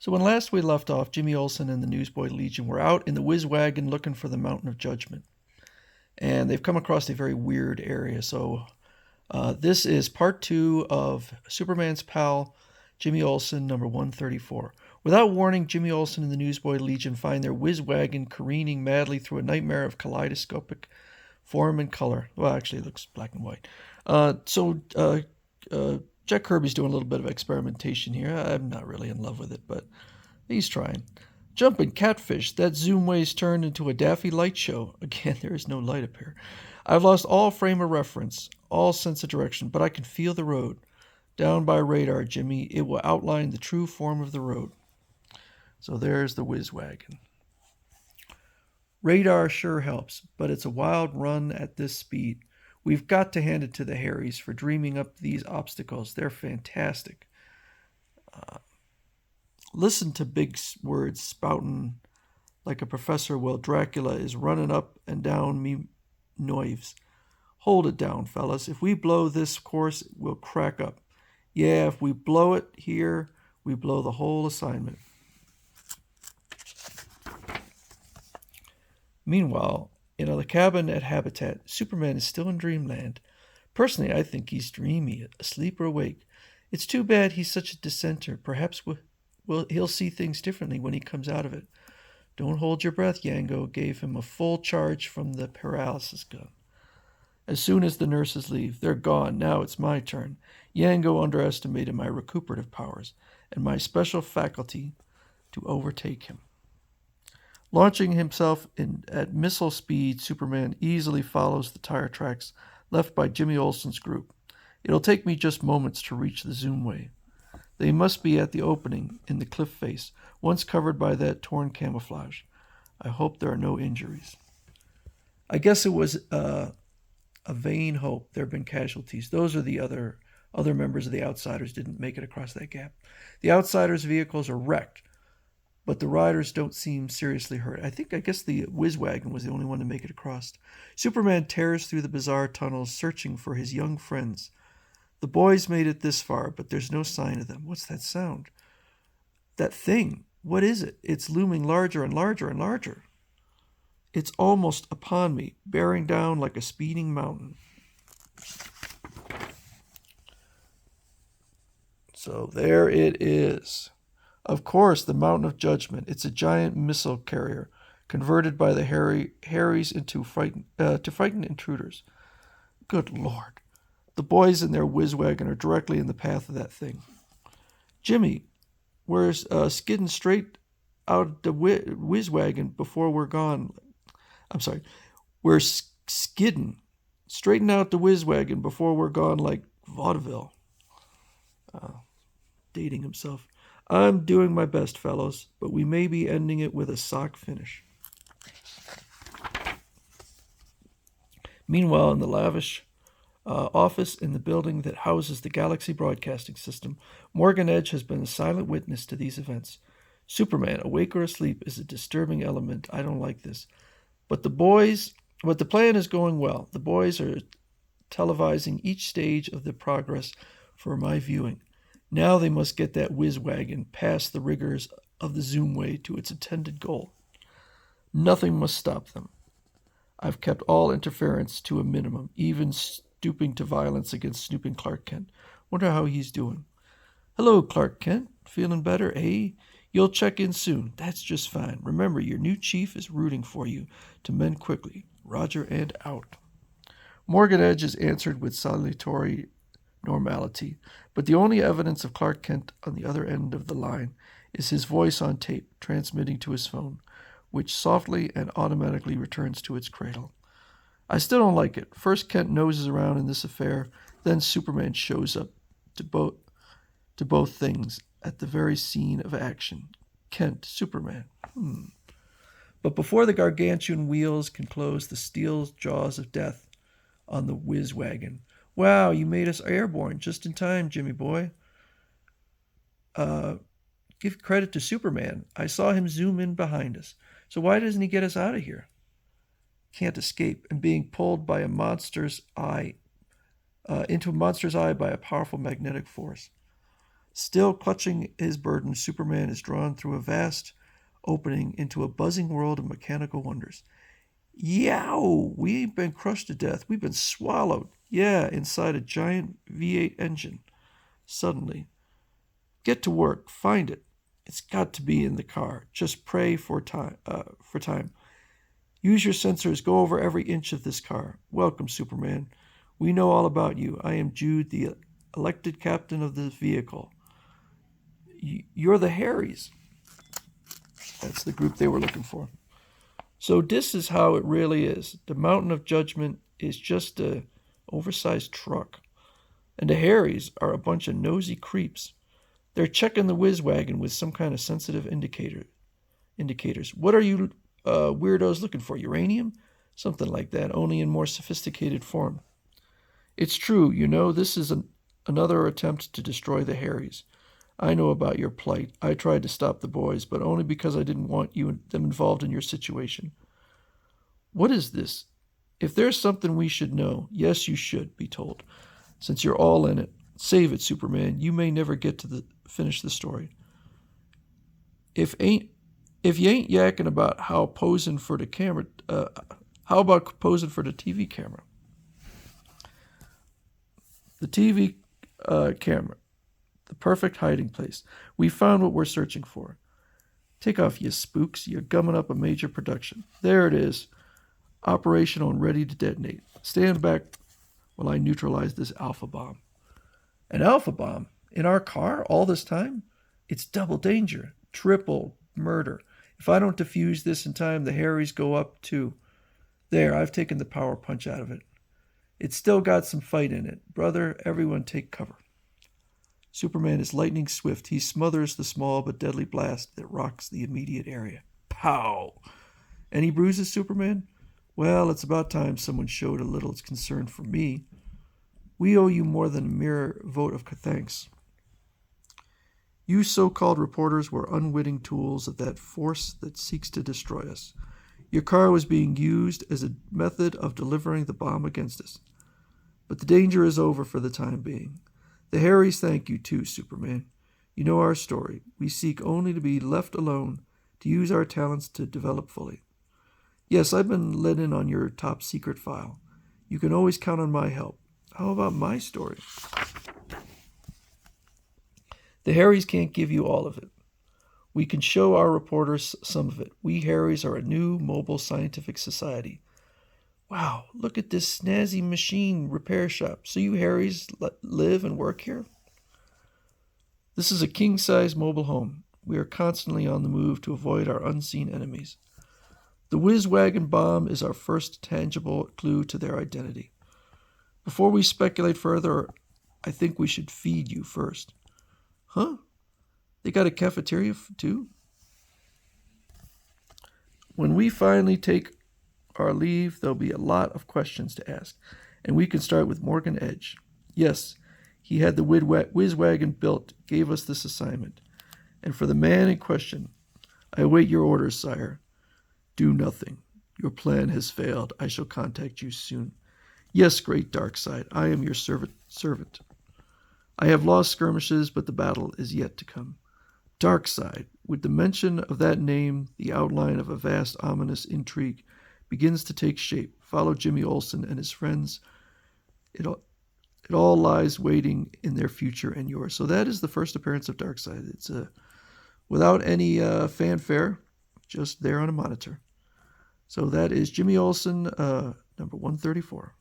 So when last we left off, Jimmy Olsen and the Newsboy Legion were out in the whiz wagon looking for the Mountain of Judgement. And they've come across a very weird area. So this is part 2 of Superman's pal, Jimmy Olsen, number 134. Without warning, Jimmy Olsen and the Newsboy Legion find their whiz wagon careening madly through a nightmare of kaleidoscopic form and color. Well, actually, it looks black and white. Jack Kirby's doing a little bit of experimentation here. I'm not really in love with it, but he's trying. Jumping catfish, that zoom way's turned into a daffy light show. Again, there is no light up here. I've lost all frame of reference, all sense of direction, but I can feel the road. Down by radar, Jimmy, it will outline the true form of the road. So there's the whiz wagon. Radar sure helps, but it's a wild run at this speed. We've got to hand it to the Hairies for dreaming up these obstacles. They're fantastic. Listen to big words spouting like a professor while Dracula is running up and down me knives. Hold it down, fellas. If we blow this course, we'll crack up. Yeah, if we blow it here, we blow the whole assignment. Meanwhile, in the cabin at Habitat, Superman is still in dreamland. Personally, I think he's dreamy, asleep or awake. It's too bad he's such a dissenter. Perhaps he'll see things differently when he comes out of it. Don't hold your breath, Yango gave him a full charge from the paralysis gun. As soon as the nurses leave, they're gone. Now it's my turn. Yango underestimated my recuperative powers and my special faculty to overtake him. Launching himself at missile speed, Superman easily follows the tire tracks left by Jimmy Olsen's group. It'll take me just moments to reach the zoomway. They must be at the opening in the cliff face, once covered by that torn camouflage. I hope there are no injuries. I guess it was a vain hope. There have been casualties. Those are the other members of the Outsiders didn't make it across that gap. The Outsiders' vehicles are wrecked, but the riders don't seem seriously hurt. I guess the whiz wagon was the only one to make it across. Superman tears through the bizarre tunnels, searching for his young friends. The boys made it this far, but there's no sign of them. What's that sound? That thing. What is it? It's looming larger and larger and larger. It's almost upon me, bearing down like a speeding mountain. So there it is. Of course, the Mountain of Judgement. It's a giant missile carrier, converted by the Hairies into to frighten intruders. Good Lord. The boys in their whiz wagon are directly in the path of that thing. Jimmy, we're skidding straight out the whiz wagon before we're gone. I'm sorry. We're skidding. Straighten out the whiz wagon before we're gone like vaudeville. Dating himself. I'm doing my best, fellows, but we may be ending it with a sock finish. Meanwhile, in the lavish office in the building that houses the Galaxy Broadcasting System, Morgan Edge has been a silent witness to these events. Superman, awake or asleep, is a disturbing element. I don't like this. But the plan is going well. The boys are televising each stage of the progress for my viewing. Now they must get that whiz wagon past the rigors of the zoomway to its intended goal. Nothing must stop them. I've kept all interference to a minimum, even stooping to violence against snooping Clark Kent. Wonder how he's doing. Hello, Clark Kent. Feeling better, eh? You'll check in soon. That's just fine. Remember, your new chief is rooting for you to mend quickly. Roger and out. Morgan Edge is answered with salutary normality, but the only evidence of Clark Kent on the other end of the line is his voice on tape transmitting to his phone, which softly and automatically returns to its cradle. I still don't like it. First Kent noses around in this affair, then Superman shows up to both things at the very scene of action. Kent, Superman. But before the gargantuan wheels can close the steel jaws of death on the whiz wagon. Wow, you made us airborne just in time, Jimmy boy. Give credit to Superman. I saw him zoom in behind us. So why doesn't he get us out of here? Can't escape, and being pulled by a monster's eye, into a monster's eye by a powerful magnetic force. Still clutching his burden, Superman is drawn through a vast opening into a buzzing world of mechanical wonders. Yow! We ain't been crushed to death. We've been swallowed. Yeah, inside a giant V8 engine. Suddenly. Get to work. Find it. It's got to be in the car. Just pray for time. Use your sensors. Go over every inch of this car. Welcome, Superman. We know all about you. I am Jude, the elected captain of this vehicle. You're the Hairies. That's the group they were looking for. So this is how it really is. The Mountain of Judgement is just a oversized truck. And the Hairies are a bunch of nosy creeps. They're checking the whiz wagon with some kind of sensitive indicators. What are you weirdos looking for? Uranium? Something like that, only in more sophisticated form. It's true, this is another attempt to destroy the Hairies. I know about your plight. I tried to stop the boys, but only because I didn't want them involved in your situation. What is this? If there's something we should know, yes, you should be told. Since you're all in it, save it, Superman. You may never get to finish the story. If you ain't yakking about how posing for the camera, how about posing for the TV camera? The TV camera. The perfect hiding place. We found what we're searching for. Take off, you spooks. You're gumming up a major production. There it is. Operational and ready to detonate. Stand back while I neutralize this alpha bomb. An alpha bomb? In our car all this time? It's double danger. Triple murder. If I don't defuse this in time, the Hairies go up too. There, I've taken the power punch out of it. It's still got some fight in it. Brother, everyone take cover. Superman is lightning swift. He smothers the small but deadly blast that rocks the immediate area. Pow! Any bruises, Superman? Well, it's about time someone showed a little concern for me. We owe you more than a mere vote of thanks. You so-called reporters were unwitting tools of that force that seeks to destroy us. Your car was being used as a method of delivering the bomb against us. But the danger is over for the time being. The Hairies thank you too, Superman. You know our story. We seek only to be left alone, to use our talents to develop fully. Yes, I've been let in on your top secret file. You can always count on my help. How about my story? The Hairies can't give you all of it. We can show our reporters some of it. We Hairies are a new mobile scientific society. Wow, look at this snazzy machine repair shop. So you Hairies live and work here? This is a king-size mobile home. We are constantly on the move to avoid our unseen enemies. The whiz wagon bomb is our first tangible clue to their identity. Before we speculate further, I think we should feed you first. Huh? They got a cafeteria too? When we finally take our leave, there'll be a lot of questions to ask, and we can start with Morgan Edge. Yes, he had the whiz wagon built, gave us this assignment. And for the man in question, I await your orders, sire. Do nothing. Your plan has failed. I shall contact you soon. Yes, great Darkseid, I am your servant. I have lost skirmishes, but the battle is yet to come. Darkseid, with the mention of that name, the outline of a vast ominous intrigue begins to take shape. Follow Jimmy Olsen and his friends. It all lies waiting in their future and yours. So that is the first appearance of Darkseid. It's without any fanfare, just there on a monitor. So that is Jimmy Olsen, number 134.